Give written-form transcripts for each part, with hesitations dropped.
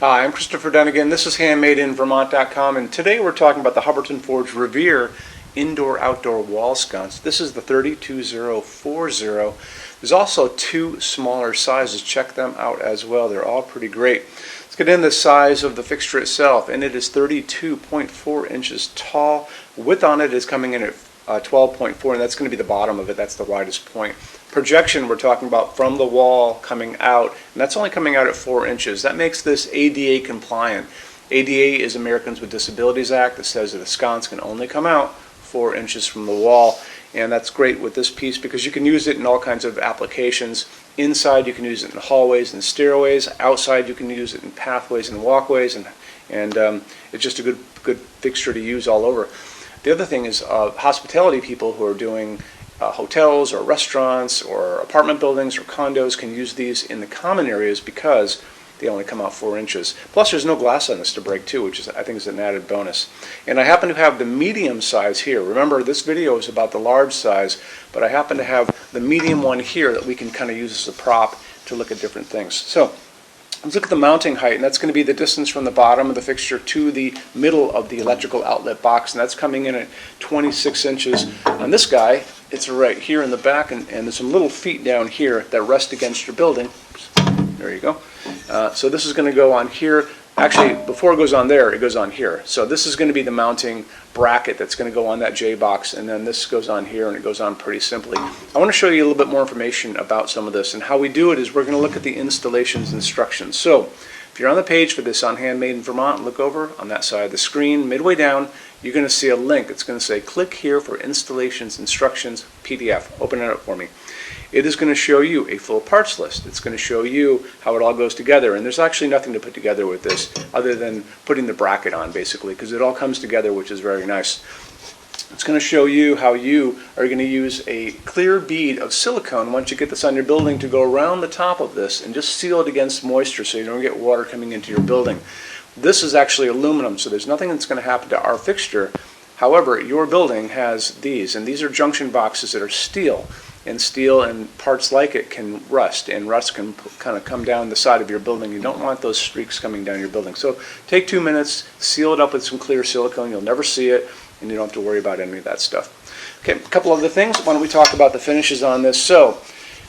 Hi, I'm Christopher Dunnigan. This is HandmadeInVermont.com, and today we're talking about the Hubbardton Forge Revere indoor-outdoor wall sconce. This is the 32040. There's also two smaller sizes. Check them out as well. They're all pretty great. Let's get into the size of the fixture itself, and it is 32.4 inches tall. Width on it is coming in at 12.4, and that's going to be the bottom of it. That's the widest point. Projection, we're talking about from the wall coming out, and that's only coming out at 4 inches. That makes this ADA compliant. ADA is Americans with Disabilities Act that says that a sconce can only come out 4 inches from the wall, and that's great with this piece because you can use it in all kinds of applications. Inside you can use it in hallways and stairways. Outside you can use it in pathways and walkways, and it's just a good fixture to use all over. The other thing is hospitality people who are doing hotels or restaurants or apartment buildings or condos can use these in the common areas because they only come out 4 inches. Plus there's no glass on this to break too, which is, I think, is an added bonus. And I happen to have the medium size here. Remember, this video is about the large size, but I happen to have the medium one here that we can kind of use as a prop to look at different things. So let's look at the mounting height, and that's going to be the distance from the bottom of the fixture to the middle of the electrical outlet box, and that's coming in at 26 inches. On this guy, it's right here in the back, and there's some little feet down here that rest against your building. There you go. So this is going to go on here. Actually, before it goes on there, it goes on here. So this is going to be the mounting bracket that's going to go on that J box, and then this goes on here, and it goes on pretty simply. I want to show you a little bit more information about some of this, and how we do it is we're going to look at the installations instructions. So if you're on the page for this on Handmade in Vermont, look over on that side of the screen. Midway down, you're going to see a link. It's going to say click here for installations instructions PDF. Open it up for me. It is going to show you a full parts list. It's going to show you how it all goes together, and there's actually nothing to put together with this other than putting the bracket on, basically, because it all comes together, which is very nice. It's going to show you how you are going to use a clear bead of silicone once you get this on your building to go around the top of this and just seal it against moisture so you don't get water coming into your building. This is actually aluminum, so there's nothing that's going to happen to our fixture. However, your building has these, and these are junction boxes that are steel. And steel and parts like it can rust, and rust can kind of come down the side of your building. You don't want those streaks coming down your building. So take 2 minutes, seal it up with some clear silicone. You'll never see it, and you don't have to worry about any of that stuff. Okay, a couple other things. Why don't we talk about the finishes on this? So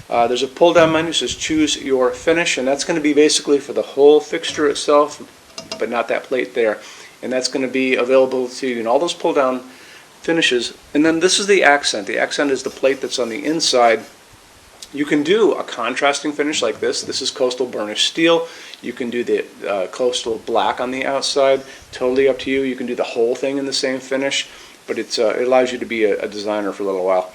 there's a pull-down menu that says choose your finish, and that's going to be basically for the whole fixture itself, but not that plate there. And that's going to be available to you in all those pull-down finishes. And then this is the accent. The accent is the plate that's on the inside. You can do a contrasting finish like this. This is coastal burnished steel. You can do the coastal black on the outside. Totally up to you. You can do the whole thing in the same finish, but it allows you to be a designer for a little while.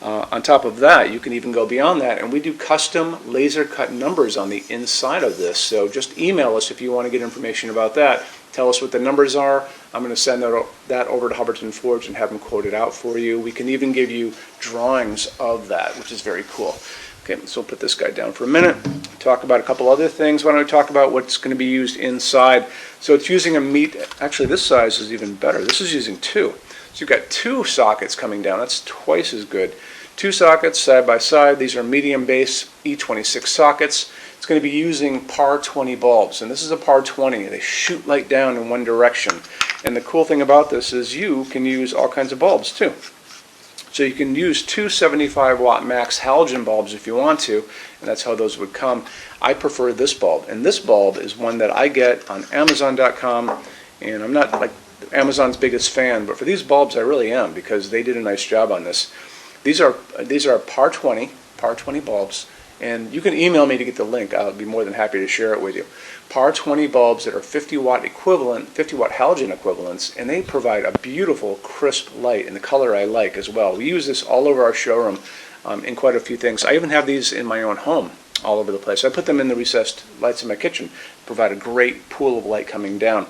On top of that, you can even go beyond that, and we do custom laser cut numbers on the inside of this. So just email us if you want to get information about that. Tell us what the numbers are. I'm going to send that over to Hubbardton Forge and have them quote it out for you. We can even give you drawings of that, which is very cool. Okay, so we'll put this guy down for a minute. Talk about a couple other things. Why don't we talk about what's going to be used inside? So it's using a meat. Actually, this size is even better. This is using 2. So you've got 2 sockets coming down. That's twice as good. 2 sockets side by side. These are medium base E26 sockets. It's going to be using par 20 bulbs, and this is a par 20. They shoot light down in one direction. And the cool thing about this is you can use all kinds of bulbs too. So you can use 2 75 watt max halogen bulbs if you want to, and that's how those would come. I prefer this bulb, and this bulb is one that I get on Amazon.com, and I'm not like Amazon's biggest fan, but for these bulbs I really am, because they did a nice job on this. These are par 20 bulbs, and you can email me to get the link. I'll be more than happy to share it with you. Par 20 bulbs that are 50 watt halogen equivalents, and they provide a beautiful crisp light in the color I like as well. We use this all over our showroom in quite a few things. I even have these in my own home all over the place. I put them in the recessed lights in my kitchen, provide a great pool of light coming down.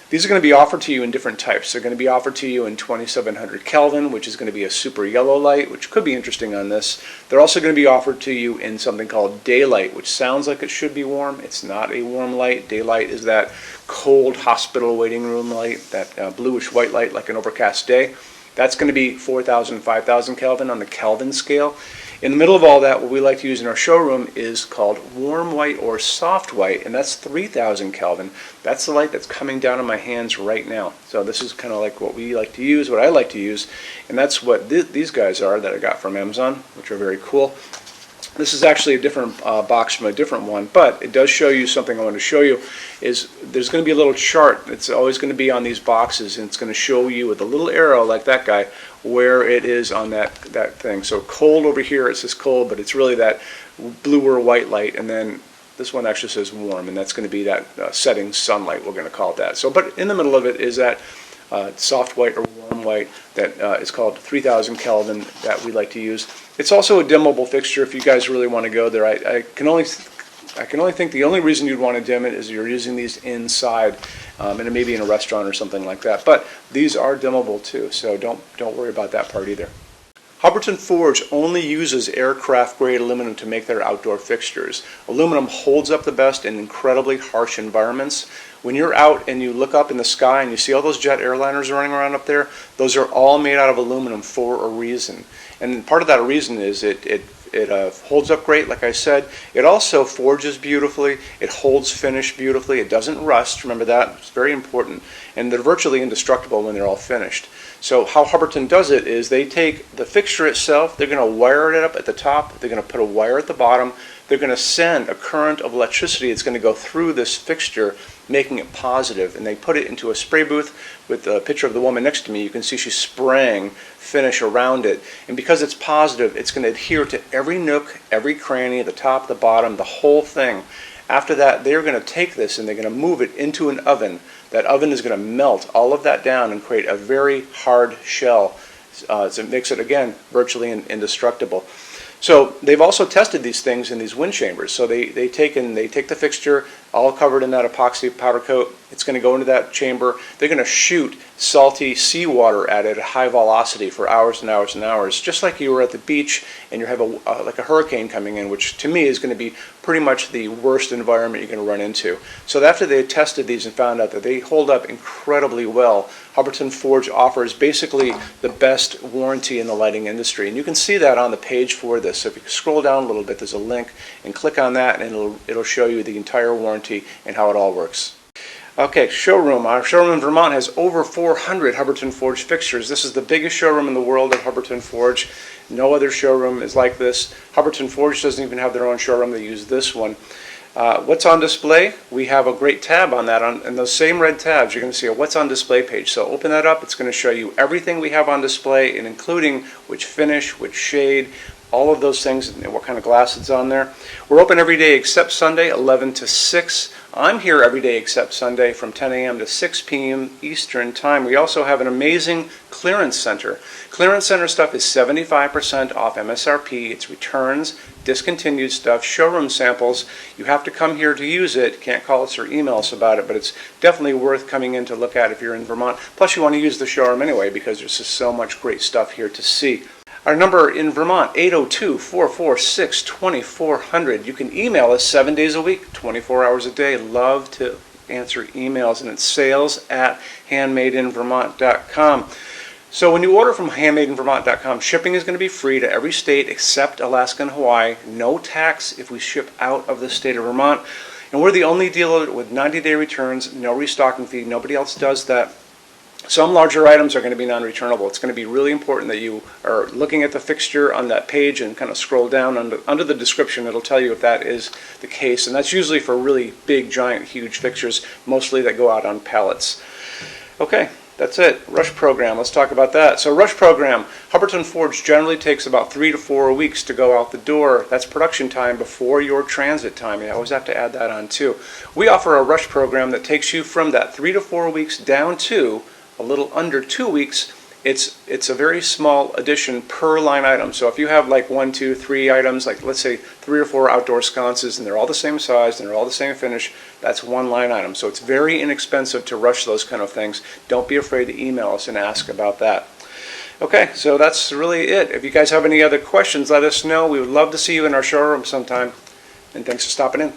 These are going to be offered to you in different types. They're going to be offered to you in 2700 Kelvin, which is going to be a super yellow light, which could be interesting on this. They're also going to be offered to you in something called daylight, which sounds like it should be warm. It's not a warm light. Daylight is that cold hospital waiting room light, that bluish white light like an overcast day. That's going to be 4,000, 5,000 Kelvin on the Kelvin scale. In the middle of all that, what we like to use in our showroom is called warm white or soft white, and that's 3000 Kelvin. That's the light that's coming down on my hands right now. So this is kind of like what we like to use, what I like to use, and that's what these guys are that I got from Amazon, which are very cool. This is actually a different box from a different one, but it does show you something I want to show you. Is there's going to be a little chart. It's always going to be on these boxes, and it's going to show you with a little arrow like that guy where it is on that thing. So cold over here, it says cold, but it's really that blue or white light, and then this one actually says warm, and that's going to be that setting sunlight, we're going to call it that. So, but in the middle of it is that soft white or warm white that is called 3000 Kelvin that we like to use. It's also a dimmable fixture if you guys really want to go there. I can only think the only reason you'd want to dim it is you're using these inside, and maybe in a restaurant or something like that. But these are dimmable too, so don't worry about that part either. Hubbardton Forge only uses aircraft grade aluminum to make their outdoor fixtures. Aluminum holds up the best in incredibly harsh environments. When you're out and you look up in the sky and you see all those jet airliners running around up there, those are all made out of aluminum for a reason. And part of that reason is it holds up great, like I said. It also forges beautifully. It holds finish beautifully. It doesn't rust. Remember that. It's very important. And they're virtually indestructible when they're all finished. So how Hubbardton does it is they take the fixture itself, they're going to wire it up at the top, they're going to put a wire at the bottom, they're going to send a current of electricity that's going to go through this fixture, making it positive, and they put it into a spray booth with a picture of the woman next to me. You can see she's spraying finish around it, and because it's positive, it's going to adhere to every nook, every cranny, the top, the bottom, the whole thing. After that, they're going to take this and they're going to move it into an oven. That oven is going to melt all of that down and create a very hard shell. So it makes it, again, virtually indestructible. So they've also tested these things in these wind chambers. So they take the fixture, all covered in that epoxy powder coat. It's going to go into that chamber. They're going to shoot salty seawater at it at high velocity for hours and hours and hours, just like you were at the beach and you have like a hurricane coming in, which to me is going to be pretty much the worst environment you're going to run into. So after they tested these and found out that they hold up incredibly well, Hubbardton Forge offers basically the best warranty in the lighting industry. And you can see that on the page for this. So if you scroll down a little bit, there's a link, and click on that, and it'll show you the entire warranty and how it all works. Okay, showroom. Our showroom in Vermont has over 400 Hubbardton Forge fixtures. This is the biggest showroom in the world of Hubbardton Forge. No other showroom is like this. Hubbardton Forge doesn't even have their own showroom. They use this one. What's on display? We have a great tab on that. And those same red tabs, you're going to see a what's on display page. So open that up. It's going to show you everything we have on display, and including which finish, which shade, all of those things, and what kind of glass it's on there. We're open every day except Sunday, 11 to 6. I'm here every day except Sunday from 10 a.m. to 6 p.m. Eastern Time. We also have an amazing clearance center. Clearance center stuff is 75% off MSRP. It's returns, discontinued stuff, showroom samples. You have to come here to use it. Can't call us or email us about it, but it's definitely worth coming in to look at if you're in Vermont. Plus, you want to use the showroom anyway because there's just so much great stuff here to see. Our number in Vermont, 802-446-2400. You can email us 7 days a week, 24 hours a day. Love to answer emails, and it's sales@HandmadeInVermont.com. So when you order from HandmadeInVermont.com, shipping is going to be free to every state except Alaska and Hawaii. No tax if we ship out of the state of Vermont. And we're the only dealer with 90-day returns, no restocking fee. Nobody else does that. Some larger items are going to be non-returnable. It's going to be really important that you are looking at the fixture on that page and kind of scroll down under the description. It'll tell you if that is the case. And that's usually for really big, giant, huge fixtures, mostly that go out on pallets. Okay, that's it. Rush program. Let's talk about that. So rush program, Hubbardton Forge generally takes about 3 to 4 weeks to go out the door. That's production time before your transit time. You always have to add that on too. We offer a rush program that takes you from that 3 to 4 weeks down to a little under 2 weeks. It's a very small addition per line item. So if you have like 1, 2, 3 items, like let's say 3 or 4 outdoor sconces, and they're all the same size and they're all the same finish, that's one line item. So it's very inexpensive to rush those kind of things. Don't be afraid to email us and ask about that. Okay, so that's really it. If you guys have any other questions, let us know. We would love to see you in our showroom sometime. And thanks for stopping in.